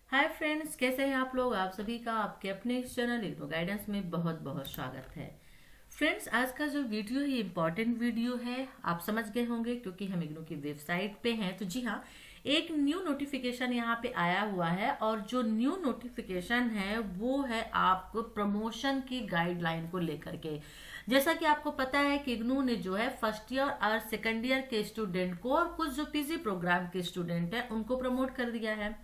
Hi friends, कैसे हैं आप लोग। आप सभी का आपके अपने इस चैनल इग्नो गाइडेंस में बहुत बहुत स्वागत है। फ्रेंड्स, आज का जो वीडियो है ये इम्पॉर्टेंट वीडियो है। आप समझ गए होंगे क्योंकि हम इग्नो की वेबसाइट पे हैं। तो जी हाँ, एक न्यू नोटिफिकेशन यहाँ पे आया हुआ है और जो न्यू नोटिफिकेशन है वो है आपको प्रमोशन की गाइडलाइन को लेकर के। जैसा कि आपको पता है कि इग्नू ने जो है फर्स्ट ईयर और सेकेंड ईयर के स्टूडेंट को और कुछ जो पीजी प्रोग्राम के स्टूडेंट है उनको प्रमोट कर दिया है।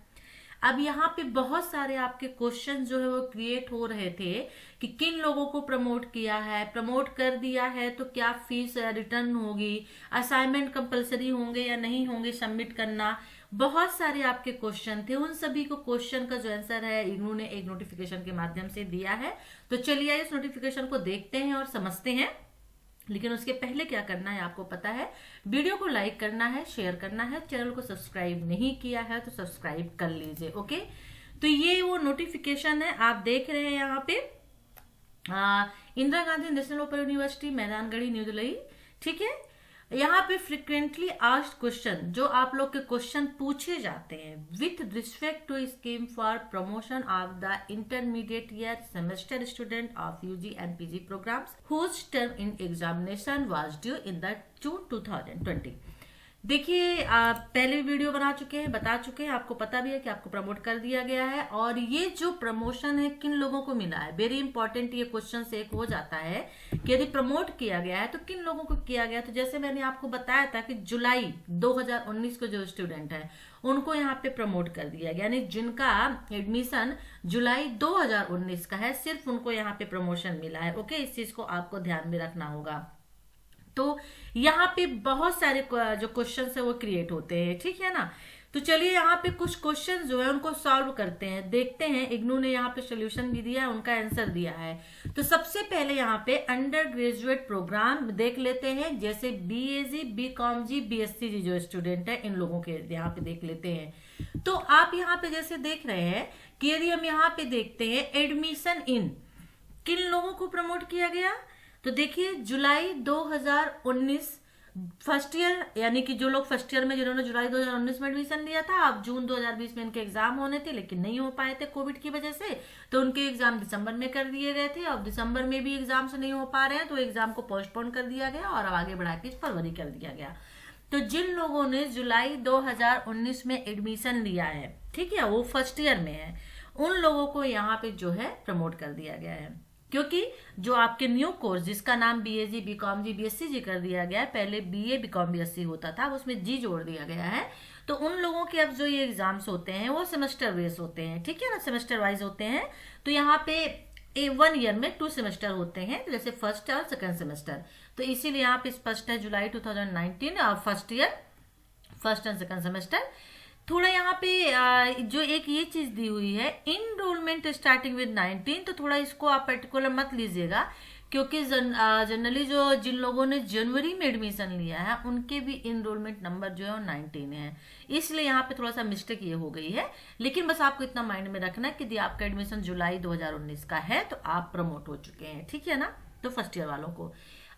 अब यहाँ पे बहुत सारे आपके क्वेश्चन जो है वो क्रिएट हो रहे थे कि किन लोगों को प्रमोट किया है, प्रमोट कर दिया है तो क्या फीस रिटर्न होगी, असाइनमेंट कंपलसरी होंगे या नहीं होंगे सबमिट करना। बहुत सारे आपके क्वेश्चन थे। उन सभी को क्वेश्चन का जो आंसर है इग्नू ने एक नोटिफिकेशन के माध्यम से दिया है। तो चलिए इस नोटिफिकेशन को देखते हैं और समझते हैं। लेकिन उसके पहले क्या करना है आपको पता है, वीडियो को लाइक करना है, शेयर करना है, चैनल को सब्सक्राइब नहीं किया है तो सब्सक्राइब कर लीजिए। ओके, तो ये वो नोटिफिकेशन है आप देख रहे हैं यहाँ पे। Indira Gandhi national open university Maidangarhi new Delhi. ठीक है, यहाँ पे फ्रिक्वेंटली आस्क्ड क्वेश्चन जो आप लोग के क्वेश्चन पूछे जाते हैं with respect to scheme for promotion of the intermediate year semester student of UG and PG programmes whose term in examination was due in the June 2020। देखिए, आप पहले भी वीडियो बना चुके हैं, बता चुके हैं, आपको पता भी है कि आपको प्रमोट कर दिया गया है। और ये जो प्रमोशन है किन लोगों को मिला है, वेरी इंपॉर्टेंट ये क्वेश्चन से एक हो जाता है कि यदि प्रमोट किया गया है तो किन लोगों को किया गया। तो जैसे मैंने आपको बताया था कि जुलाई 2019 को जो स्टूडेंट है उनको यहाँ पे प्रमोट कर दिया गया, यानी जिनका एडमिशन जुलाई 2019 का है सिर्फ उनको यहाँ पे प्रमोशन मिला है। ओके, इस चीज को आपको ध्यान में रखना होगा। तो यहाँ पे बहुत सारे जो क्वेश्चन है वो क्रिएट होते हैं, ठीक है ना। तो चलिए यहाँ पे कुछ क्वेश्चन जो है उनको सॉल्व करते हैं, देखते हैं। इग्नू ने यहाँ पे सोल्यूशन भी दिया है, उनका आंसर दिया है। तो सबसे पहले यहाँ पे अंडर ग्रेजुएट प्रोग्राम देख लेते हैं, जैसे बीएजी, बीकॉम जी, बीएससी जी जो स्टूडेंट है इन लोगों के यहाँ पे देख लेते हैं। तो आप यहाँ पे जैसे देख रहे हैं कि यदि हम यहाँ पे देखते हैं एडमिशन इन, किन लोगों को प्रमोट किया गया। तो देखिए जुलाई 2019 फर्स्ट ईयर, यानी कि जो लोग फर्स्ट ईयर में जिन्होंने जुलाई 2019 में एडमिशन लिया था, अब जून 2020 में इनके एग्जाम होने थे लेकिन नहीं हो पाए थे कोविड की वजह से, तो उनके एग्जाम दिसंबर में कर दिए गए थे। अब दिसंबर में भी एग्जाम से नहीं हो पा रहे हैं तो एग्जाम को पोस्टपोन कर दिया गया और अब आगे बढ़ा के फरवरी कर दिया गया। तो जिन लोगों ने जुलाई 2019 में एडमिशन लिया है, ठीक है, वो फर्स्ट ईयर में है, उन लोगों को यहाँ पे जो है प्रमोट कर दिया गया है। क्योंकि जो आपके न्यू कोर्स जिसका नाम बीएजी, बीकॉम जी, बीएससी जी कर दिया गया है, पहले बीए, बीकॉम, बीएससी होता था, उसमें जी जोड़ दिया गया है। तो उन लोगों के अब जो ये एग्जाम्स होते हैं वो सेमेस्टर बेस होते हैं, ठीक है ना, सेमेस्टर वाइज होते हैं। तो यहाँ पे 1 ईयर में 2 सेमेस्टर होते हैं, जैसे फर्स्ट और सेकेंड सेमेस्टर। तो इसीलिए यहाँ पे स्पष्ट है जुलाई 2019 और first year, first and second semester. थोड़ा यहाँ पे जो एक ये चीज दी हुई है इनरोलमेंट स्टार्टिंग विद 19, तो थोड़ा इसको आप पर्टिकुलर मत लीजिएगा क्योंकि जनरली जो जिन लोगों ने जनवरी में एडमिशन लिया है उनके भी इनरोलमेंट नंबर जो है वो 19 है, इसलिए यहाँ पे थोड़ा सा मिस्टेक ये हो गई है। लेकिन बस आपको इतना माइंड में रखना है कि यदि आपका एडमिशन जुलाई 2019 का है तो आप प्रमोट हो चुके हैं, ठीक है ना। तो फर्स्ट ईयर वालों को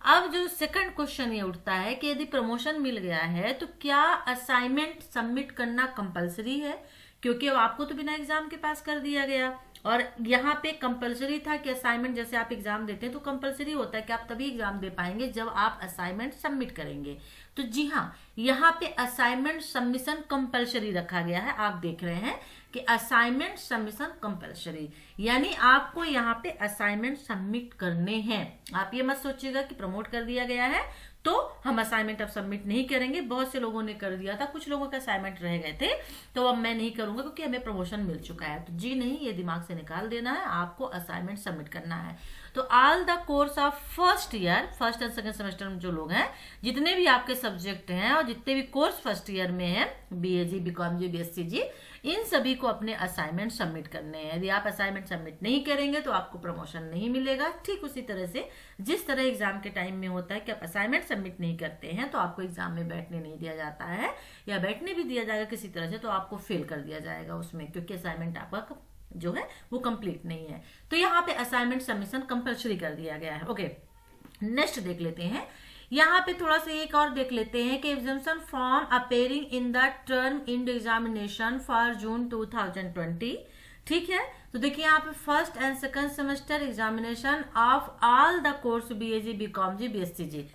अब जो सेकंड क्वेश्चन ये उठता है कि यदि प्रमोशन मिल गया है तो क्या असाइनमेंट सबमिट करना कंपलसरी है, क्योंकि अब आपको तो बिना एग्जाम के पास कर दिया गया। और यहाँ पे कंपलसरी था कि असाइनमेंट, जैसे आप एग्जाम देते हैं तो कंपलसरी होता है कि आप तभी एग्जाम दे पाएंगे जब आप असाइनमेंट सबमिट करेंगे। तो जी हाँ, यहाँ पे असाइनमेंट सबमिशन कंपलसरी रखा गया है। आप देख रहे हैं कि असाइनमेंट सबमिशन कंपलसरी, यानी आपको यहाँ पे असाइनमेंट सबमिट करने हैं। आप ये मत सोचिएगा कि प्रमोट कर दिया गया है तो हम असाइनमेंट अब सबमिट नहीं करेंगे। बहुत से लोगों ने कर दिया था, कुछ लोगों का असाइनमेंट रह गए थे, तो अब मैं नहीं करूंगा क्योंकि हमें प्रमोशन मिल चुका है। तो जी नहीं, ये दिमाग से निकाल देना है, आपको असाइनमेंट सबमिट करना है। तो all the course of first year, first and second semester में जो लोग हैं, जितने भी आपके सब्जेक्ट हैं और जितने भी कोर्स फर्स्ट ईयर में है, बीएजी, बीकॉम जी, बीएससी जी, इन सभी को अपने असाइनमेंट सबमिट करने हैं। यदि आप असाइनमेंट सबमिट नहीं करेंगे तो आपको प्रमोशन नहीं मिलेगा। ठीक उसी तरह से जिस तरह एग्जाम के टाइम में होता है कि आप असाइनमेंट सबमिट नहीं करते हैं तो आपको एग्जाम में बैठने नहीं दिया जाता है, या बैठने भी दिया जाएगा किसी तरह से तो आपको फेल कर दिया जाएगा उसमें, क्योंकि असाइनमेंट आपका जो है वो कंप्लीट नहीं है। तो यहाँ पे असाइनमेंट सबमिशन कंपलसरी कर दिया गया है। ओके, नेक्स्ट देख लेते हैं। यहाँ पे थोड़ा सा एक और देख लेते हैं कि examination form appearing in the term in examination for June 2020। ठीक है, तो देखिए यहाँ पे first and second semester examination of all the course BAG, BCom G, BSc G.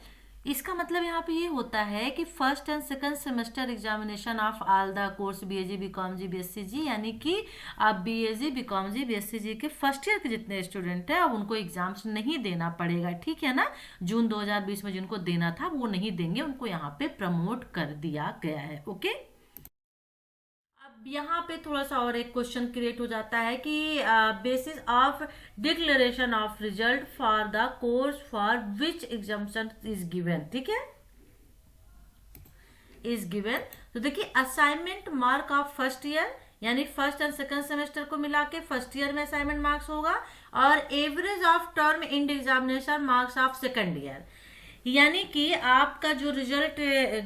इसका मतलब यहाँ पे ये होता है कि first and second semester examination of all the course BAG, BCom G, BSc G, यानी कि आप बीएजी, बीकॉम जी, बीएससी जी के फर्स्ट ईयर के जितने स्टूडेंट हैं अब उनको एग्जाम्स नहीं देना पड़ेगा। ठीक है ना, जून 2020 में जिनको देना था वो नहीं देंगे, उनको यहाँ पे प्रमोट कर दिया गया है। ओके, यहाँ पे थोड़ा सा और एक क्वेश्चन क्रिएट हो जाता है कि basis of declaration of result for the course for which examination is given. ठीक है, इज गिवन। तो देखिए assignment mark of first year, यानी फर्स्ट एंड सेकंड सेमेस्टर को मिला के फर्स्ट ईयर में असाइनमेंट मार्क्स होगा, और average of term in examination marks of second year, यानी कि आपका जो रिजल्ट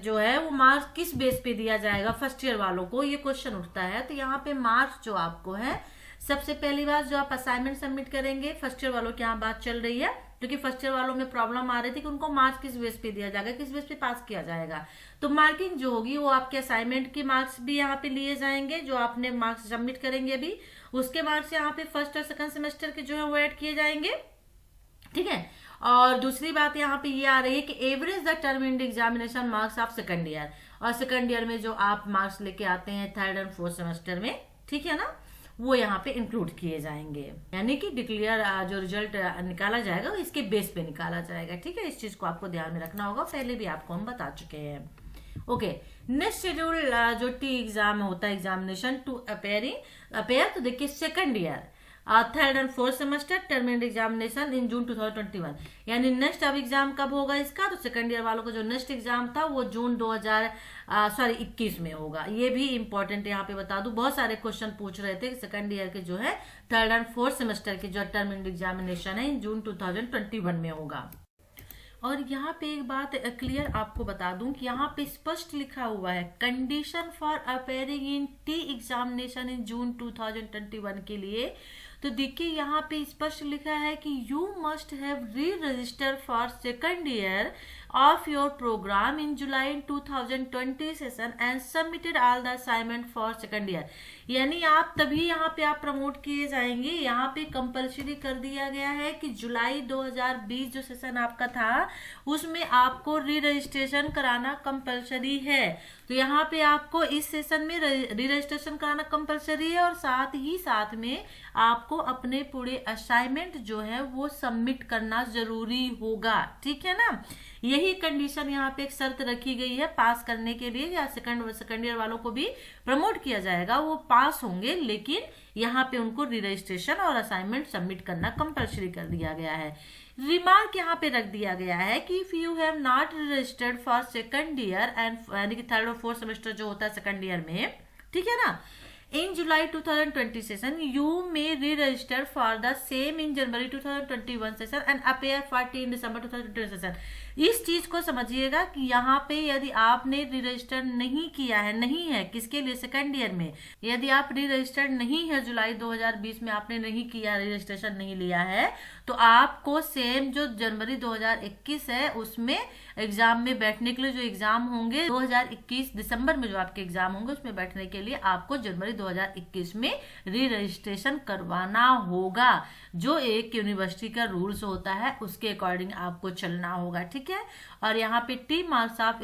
जो है वो मार्क्स किस बेस पे दिया जाएगा फर्स्ट ईयर वालों को, ये क्वेश्चन उठता है। तो यहाँ पे मार्क्स जो आपको है, सबसे पहली बात जो आप असाइनमेंट सबमिट करेंगे, फर्स्ट ईयर वालों की यहाँ बात चल रही है, क्योंकि फर्स्ट ईयर वालों में प्रॉब्लम आ रही थी कि उनको मार्क्स किस बेस पे दिया जाएगा, किस बेस पे पास किया जाएगा। तो मार्किंग जो होगी वो आपके असाइनमेंट की मार्क्स भी यहाँ पे लिए जाएंगे, जो आपने मार्क्स सबमिट करेंगे अभी, उसके मार्क्स यहाँ पे फर्स्ट और सेकंड सेमेस्टर के जो है वो ऐड किए जाएंगे। ठीक है, और दूसरी बात यहाँ पे ये आ रही है कि average the term in examination marks of second year, और सेकंड ईयर में जो आप मार्क्स लेके आते हैं थर्ड एंड फोर्थ सेमेस्टर में, ठीक है ना, वो यहाँ पे इंक्लूड किए जाएंगे, यानी कि डिक्लेयर जो रिजल्ट निकाला जाएगा वो इसके बेस पे निकाला जाएगा। ठीक है, इस चीज को आपको ध्यान में रखना होगा, पहले भी आपको हम बता चुके हैं। ओके, नेक्स्ट शेड्यूल जो टी एग्जाम होता है, एग्जामिनेशन टू अपेयर, तो देखिए second year third and fourth semester terminate examination in June 2021, यानी नेक्स्ट अब एग्जाम कब होगा इसका, तो सेकंड ईयर वालों का जो नेक्स्ट एग्जाम था वो जून 2021 में होगा। ये भी इंपॉर्टेंट यहाँ पे बता दूं, बहुत सारे क्वेश्चन पूछ रहे थे कि सेकंड ईयर के जो है थर्ड एंड फोर्थ सेमेस्टर के जो टर्मिनेट एग्जामिनेशन है इन जून 2021 में होगा। और यहाँ पे एक बात क्लियर आपको बता दूं कि यहाँ पे स्पष्ट लिखा हुआ है condition for appearing in TEE examination in June 2021 के लिए। तो देखिए यहाँ पे स्पष्ट लिखा है कि यू मस्ट हैव री register for second year of your program in July 2020 session and submitted all the assignment for second year, यानी आप तभी यहाँ पे आप प्रमोट किए जाएंगे। यहाँ पे कंपलसरी कर दिया गया है कि जुलाई 2020 जो सेशन आपका था उसमें आपको री रजिस्ट्रेशन कराना कंपलसरी है। तो यहाँ पे आपको इस सेशन में री रजिस्ट्रेशन कराना कंपलसरी है, और साथ में आपको अपने पूरे असाइनमेंट जो है वो सबमिट करना जरूरी होगा। ठीक है ना, यही कंडीशन यहाँ पे एक शर्त रखी गई है पास करने के लिए, या सेकंड ईयर वालों को भी प्रमोट किया जाएगा, वो पास होंगे, लेकिन यहाँ पे उनको री रजिस्ट्रेशन और असाइनमेंट सबमिट करना कंपलसरी कर दिया गया है। रिमार्क यहाँ पे रख दिया गया है कि if you have not registered for second year and, यानी कि थर्ड और फोर्थ सेमेस्टर जो होता है सेकंड ईयर में, ठीक है ना, in July 2020 session you may re-register for the same in January 2021 session and appear for in December 2020 session। इस चीज को समझिएगा कि यहाँ पे यदि आपने री रजिस्टर नहीं किया है, नहीं है किसके लिए, सेकंड ईयर में, यदि आप री रजिस्टर्ड नहीं है जुलाई 2020 में आपने नहीं किया, रजिस्ट्रेशन नहीं लिया है, तो आपको सेम जो जनवरी 2021 है उसमें एग्जाम में बैठने के लिए जो एग्जाम होंगे 2021 दिसंबर में जो आपके एग्जाम होंगे उसमें बैठने के लिए आपको जनवरी 2021 में री रजिस्ट्रेशन करवाना होगा। जो एक यूनिवर्सिटी का रूल्स होता है उसके अकॉर्डिंग आपको चलना होगा। ठीक है, और यहाँ पे टी मार्क्स ऑफ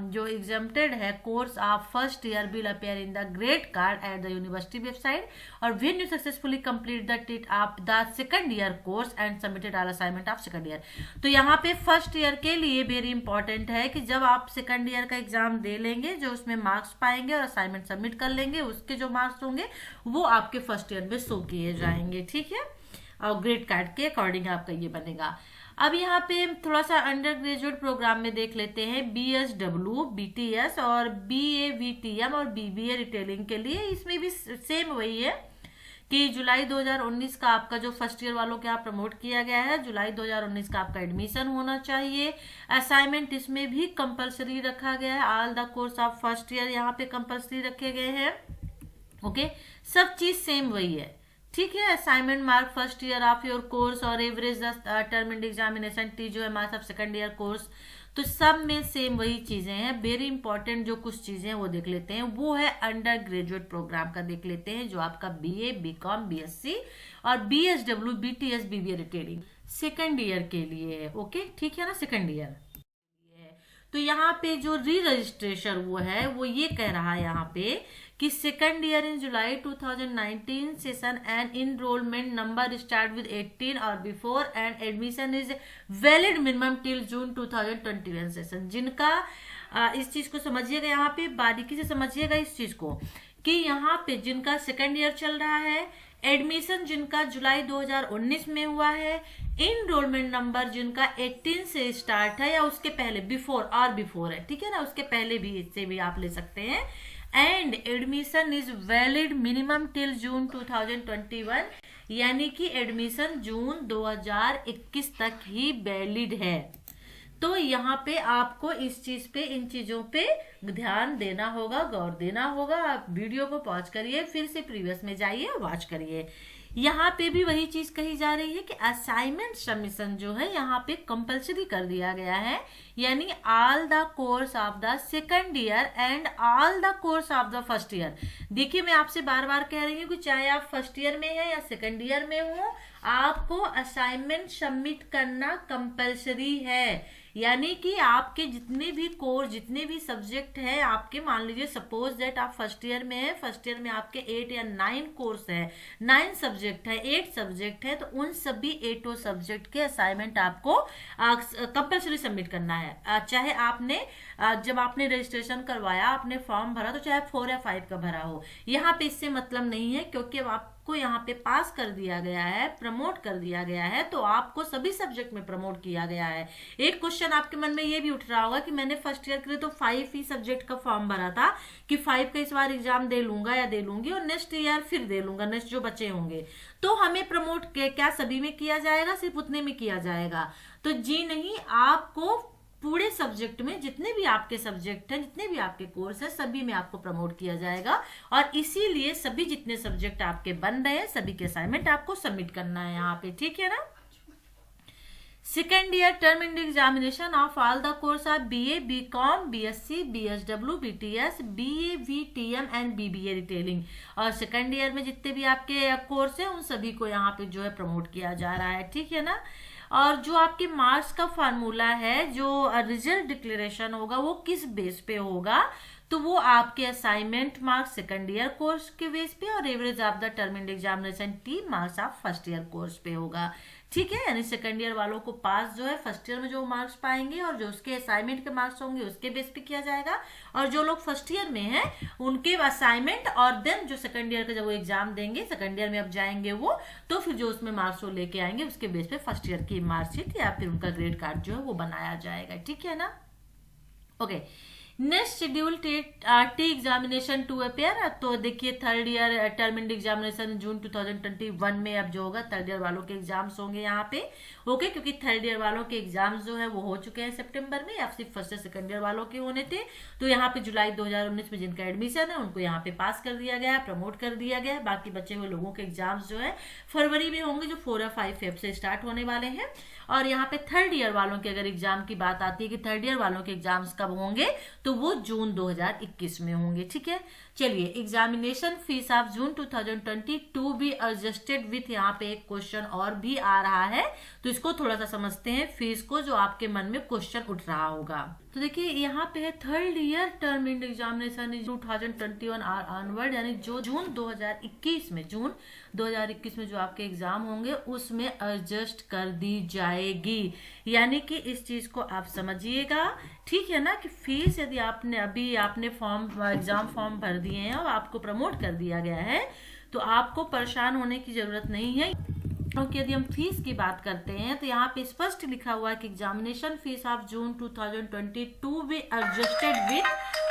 जो एग्जाम्प्टेड है course of first year will appear in the grade card at the university website, और when you successfully complete the TEE of the second year course and submitted all assignment of second year. तो यहाँ पे first year के लिए very important है कि जब आप सेकंड ईयर का एग्जाम दे लेंगे, जो उसमें मार्क्स पाएंगे और असाइनमेंट सबमिट कर लेंगे, उसके जो मार्क्स होंगे वो आपके फर्स्ट ईयर में शो किए जाएंगे। ठीक है, और ग्रेड कार्ड के अकॉर्डिंग आपका ये बनेगा। अब यहाँ पे थोड़ा सा अंडर ग्रेजुएट प्रोग्राम में देख लेते हैं BSW, BTS और BAVTM और BBA रिटेलिंग के लिए। इसमें भी सेम वही है कि जुलाई 2019 का आपका जो फर्स्ट ईयर वालों के यहाँ प्रमोट किया गया है, जुलाई 2019 का आपका एडमिशन होना चाहिए। असाइनमेंट इसमें भी कंपलसरी रखा गया है, all the course of first year यहाँ पे कंपलसरी रखे गए हैं। ओके, सब चीज सेम वही है। ठीक है, assignment mark first year of your course और एवरेज टर्म इन एग्जामिनेशन टी जो है marks of second year course, तो सब में सेम वही चीजें हैं। वेरी इंपॉर्टेंट जो कुछ चीजें वो देख लेते हैं, वो है अंडर ग्रेजुएट प्रोग्राम का देख लेते हैं, जो आपका बीए, बीकॉम, बीएससी और BSW, BTS, BBA retailing second year के लिए है। ओके, ठीक है ना, सेकेंड ईयर। तो यहाँ पे जो री रजिस्ट्रेशन वो ये कह रहा है यहाँ पे कि second year in July 2019 session and enrolment number start with 18 और before and admission is valid minimum till June 2021 session. जिनका इस चीज को समझिएगा, यहाँ पे बारीकी से समझिएगा इस चीज को कि यहाँ पे जिनका सेकेंड ईयर चल रहा है, एडमिशन जिनका जुलाई 2019 में हुआ है, इनरोलमेंट नंबर जिनका 18 से स्टार्ट है या उसके पहले, बिफोर है, ठीक है ना, उसके पहले भी इससे भी आप ले सकते हैं, and admission is valid minimum till June 2021, यानी कि एडमिशन जून 2021 तक ही वैलिड है। तो यहाँ पे आपको इस चीज पे, इन चीजों पे ध्यान देना होगा, गौर देना होगा। आप वीडियो को पॉज करिए, फिर से प्रीवियस में जाइए, वॉच करिए। यहाँ पे भी वही चीज कही जा रही है कि असाइनमेंट सबमिशन जो है यहाँ पे कंपलसरी कर दिया गया है, यानी all the course of the second year and all the course of the first year. देखिए, मैं आपसे बार बार कह रही हूँ कि चाहे आप फर्स्ट ईयर में है या सेकंड ईयर में हो, आपको असाइनमेंट सबमिट करना कंपलसरी है। यानी कि आपके जितने भी कोर्स, जितने भी सब्जेक्ट है आपके, मान लीजिए सपोज दैट आप फर्स्ट ईयर में है, फर्स्ट ईयर में आपके 8 या 9 कोर्स है, 9 सब्जेक्ट है, 8 सब्जेक्ट है, तो उन सभी 8 सब्जेक्ट के असाइनमेंट आपको कंपलसरी सबमिट करना है। चाहे आपने जब आपने रजिस्ट्रेशन करवाया, आपने फॉर्म भरा, तो चाहे 4 या 5 का भरा हो, यहाँ पे इससे मतलब नहीं है, क्योंकि आपको यहाँ पे पास कर दिया गया है, प्रमोट कर दिया गया है, तो आपको सभी सब्जेक्ट में प्रमोट किया गया है। एक क्वेश्चन आपके मन में ये भी उठ रहा होगा कि मैंने फर्स्ट ईयर के लिए तो 5 ही सब्जेक्ट का फॉर्म भरा था कि 5 का इस बार एग्जाम दे लूंगा या दे लूंगी और नेक्स्ट ईयर फिर दे लूंगा, नेक्स्ट जो बचे होंगे, तो हमें प्रमोट क्या सभी में किया जाएगा, सिर्फ उतने में किया जाएगा? तो जी नहीं, आपको पूरे सब्जेक्ट में जितने भी आपके सब्जेक्ट हैं, जितने भी आपके कोर्स हैं, सभी में आपको प्रमोट किया जाएगा। और इसीलिए सभी जितने सब्जेक्ट आपके बन रहे हैं, सभी के असाइनमेंट आपको सबमिट करना है यहाँ पे, ठीक है ना। Second year term end examination of all the course of BA, BCom, BSc, BSW, BTS, BA, VTM and BBA retailing. और सेकेंड ईयर में जितने भी आपके कोर्स हैं, उन सभी को यहाँ पे जो है प्रमोट किया जा रहा है, ठीक है ना। और जो आपके मार्क्स का फार्मूला है, जो रिजल्ट डिक्लेरेशन होगा, वो किस बेस पे होगा? तो वो आपके assignment marks second year course के बेस पे और average of the term end examination 3 marks of first year course पे होगा, ठीक है। यानी सेकंड ईयर वालों को पास जो है फर्स्ट ईयर में जो मार्क्स पाएंगे और जो उसके असाइनमेंट के मार्क्स होंगे उसके बेस पे किया जाएगा, और जो लोग फर्स्ट ईयर में हैं उनके असाइनमेंट और देन जो सेकंड ईयर का जब वो एग्जाम देंगे, सेकंड ईयर में अब जाएंगे वो, तो फिर जो उसमें मार्क्स वो लेके आएंगे उसके बेस पे फर्स्ट ईयर की मार्कशीट या फिर उनका ग्रेड कार्ड जो है वो बनाया जाएगा, ठीक है ना। Okay, next schedule T examination to appear. तो देखिए, third year term end examination June 2021 में अब जो होगा, थर्ड ईयर वालों के एग्जाम्स होंगे यहाँ पे, ओके, क्योंकि थर्ड ईयर वालों के एग्जाम्स जो है वो हो चुके हैं सितंबर में, अब सिर्फ फर्स्ट और सेकंड ईयर वालों के होने थे। तो यहाँ पे जुलाई 2019 में जिनका एडमिशन है उनको यहाँ पे पास कर दिया गया है, प्रमोट कर दिया गया है। बाकी बचे हुए लोगों के एग्जाम्स जो है फरवरी में होंगे, जो 4 या 5 फेब से स्टार्ट होने वाले हैं। और यहाँ पे थर्ड ईयर वालों के अगर एग्जाम की बात आती है कि थर्ड ईयर वालों के एग्जाम्स कब होंगे, तो वो जून 2021 में होंगे, ठीक है। चलिए, examination fees of June 2020 to be adjusted with, यहाँ पे एक क्वेश्चन और भी आ रहा है, तो इसको थोड़ा सा समझते हैं फीस को, जो आपके मन में क्वेश्चन उठ रहा होगा। तो देखिए, यहाँ पे है third year term end examination is 2021 or onward, यानी जो जून 2021 में जो आपके एग्जाम होंगे उसमें एडजस्ट कर दी जाएगी। यानी कि इस चीज को आप समझिएगा, ठीक है ना, कि फीस यदि आपने एग्जाम फॉर्म भर दिए हैं और आपको प्रमोट कर दिया गया है, तो आपको परेशान होने की जरूरत नहीं है। क्योंकि यदि हम फीस की बात करते हैं तो यहाँ पे स्पष्ट लिखा हुआ है कि examination fees of June 2022 be adjusted with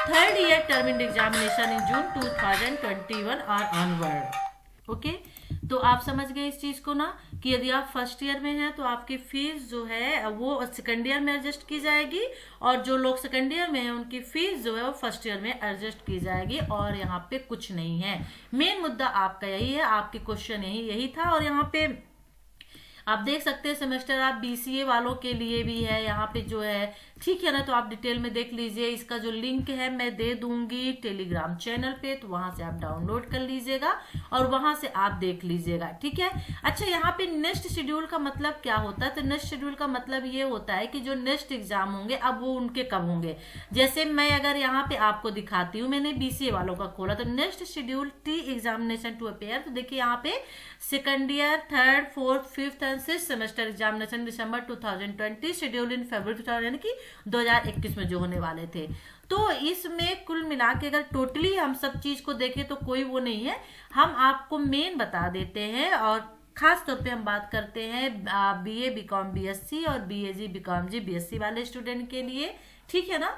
third year term end examination in June 2021 और ऑनवर्ड। ओके, तो आप समझ गए इस चीज को ना, कि यदि आप फर्स्ट ईयर में हैं तो आपकी फीस जो है वो सेकंड ईयर में एडजस्ट की जाएगी, और जो लोग सेकंड ईयर में हैं उनकी फीस जो है वो फर्स्ट ईयर में एडजस्ट की जाएगी। और यहाँ पे कुछ नहीं है, मेन मुद्दा आपका यही है, आपके क्वेश्चन यही था। और यहाँ पे आप देख सकते हैं सेमेस्टर आप बीसीए वालों के लिए भी है, यहाँ पे जो है ठीक है ना। तो आप डिटेल में देख लीजिए, इसका जो लिंक है मैं दे दूंगी टेलीग्राम चैनल पे, तो वहां से आप डाउनलोड कर लीजिएगा और वहां से आप देख लीजिएगा, ठीक है। अच्छा, यहाँ पे नेक्स्ट शेड्यूल का मतलब क्या होता है? तो नेक्स्ट शेड्यूल का मतलब ये होता है कि जो नेक्स्ट एग्जाम होंगे अब वो उनके कब होंगे। जैसे मैं अगर यहाँ पे आपको दिखाती हूँ, मैंने बीसीए वालों का खोला, तो next schedule T examination to appear, तो देखिए यहाँ पे second year, third, fourth, fifth and six semester examination December 2020, schedule in February 2000 यानी कि 2021 में जो होने वाले थे। तो इसमें कुल मिला के अगर टोटली हम सब चीज को देखें तो कोई वो नहीं है, हम आपको मेन बता देते हैं। और खास तौर पे हम बात करते हैं बीए बीकॉम बीएससी और बीएजी बीकॉम जी बीएससी वाले स्टूडेंट के लिए, ठीक है ना।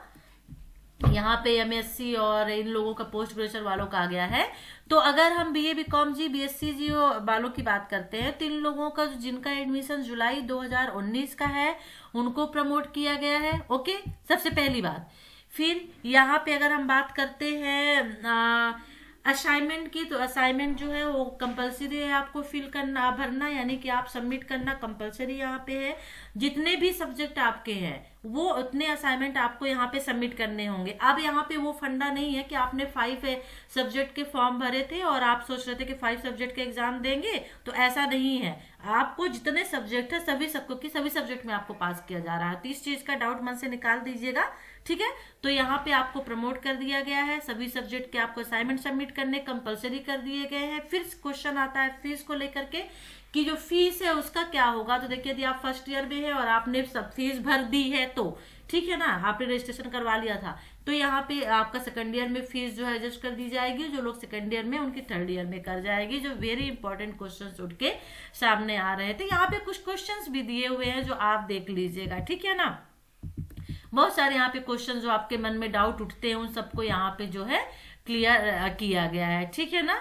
यहाँ पे एमएससी और इन लोगों का पोस्ट ग्रेजुएशन वालों का आ गया है। तो अगर हम बीए बीकॉम जी बीएससी जी वालों की बात करते हैं तो इन लोगों का जिनका एडमिशन जुलाई 2019 का है उनको प्रमोट किया गया है, ओके, सबसे पहली बात। फिर यहाँ पे अगर हम बात करते हैं असाइनमेंट की, तो असाइनमेंट जो है वो कंपलसरी है आपको फिल करना, भरना, यानी कि आप सबमिट करना कंपलसरी यहाँ पे है। जितने भी सब्जेक्ट आपके हैं वो उतने असाइनमेंट आपको यहाँ पे सबमिट करने होंगे। अब यहाँ पे वो फंडा नहीं है कि आपने 5 सब्जेक्ट के फॉर्म भरे थे और आप सोच रहे थे कि 5 सब्जेक्ट के एग्जाम देंगे, तो ऐसा नहीं है। आपको जितने सब्जेक्ट है सभी सबको की सभी सब्जेक्ट में आपको पास किया जा रहा है, तो इस चीज का डाउट मन से निकाल दीजिएगा, ठीक है। तो यहाँ पे आपको प्रमोट कर दिया गया है, सभी सब्जेक्ट के आपको असाइनमेंट सबमिट करने कंपलसरी कर दिए गए हैं। फिर क्वेश्चन आता है फीस को लेकर के कि जो फीस है उसका क्या होगा। तो देखिए यदि आप फर्स्ट ईयर में है और आपने सब फीस भर दी है तो ठीक है ना, आपने रजिस्ट्रेशन करवा लिया था, तो यहाँ पे आपका सेकंड ईयर में फीस जो है एडजस्ट कर दी जाएगी। जो लोग सेकंड ईयर में उनकी थर्ड ईयर में कर जाएगी। जो वेरी इंपॉर्टेंट क्वेश्चंस उठ के सामने आ रहे थे, यहाँ पे कुछ क्वेश्चंस भी दिए हुए हैं जो आप देख लीजिएगा, ठीक है ना। बहुत सारे यहाँ पे क्वेश्चन जो आपके मन में डाउट उठते हैं उन सबको यहाँ पे जो है क्लियर किया गया है, ठीक है ना।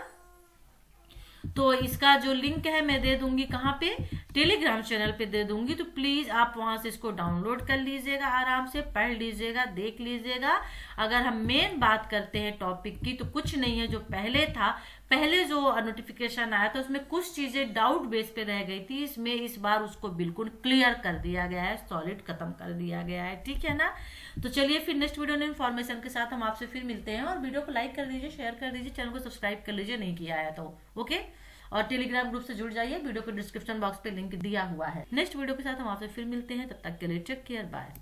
तो इसका जो लिंक है मैं दे दूंगी कहाँ पे, टेलीग्राम चैनल पे दे दूंगी, तो प्लीज आप वहां से इसको डाउनलोड कर लीजिएगा, आराम से पढ़ लीजिएगा, देख लीजिएगा। अगर हम मेन बात करते हैं टॉपिक की, तो कुछ नहीं है, जो पहले था, पहले जो नोटिफिकेशन आया था उसमें कुछ चीजें डाउट बेस पे रह गई थी, इसमें इस बार उसको बिल्कुल क्लियर कर दिया गया है, सॉलिड खत्म कर दिया गया है, ठीक है ना। तो चलिए फिर नेक्स्ट वीडियो में इन्फॉर्मेशन के साथ हम आपसे फिर मिलते हैं। और वीडियो को लाइक कर दीजिए, शेयर कर दीजिए, चैनल को सब्सक्राइब कर लीजिए नहीं किया है तो, ओके। और टेलीग्राम ग्रुप से जुड़ जाइए, वीडियो को डिस्क्रिप्शन बॉक्स पे लिंक दिया हुआ है। नेक्स्ट वीडियो के साथ हम आपसे फिर मिलते हैं, तब तक के लिए टेक केयर, बाय।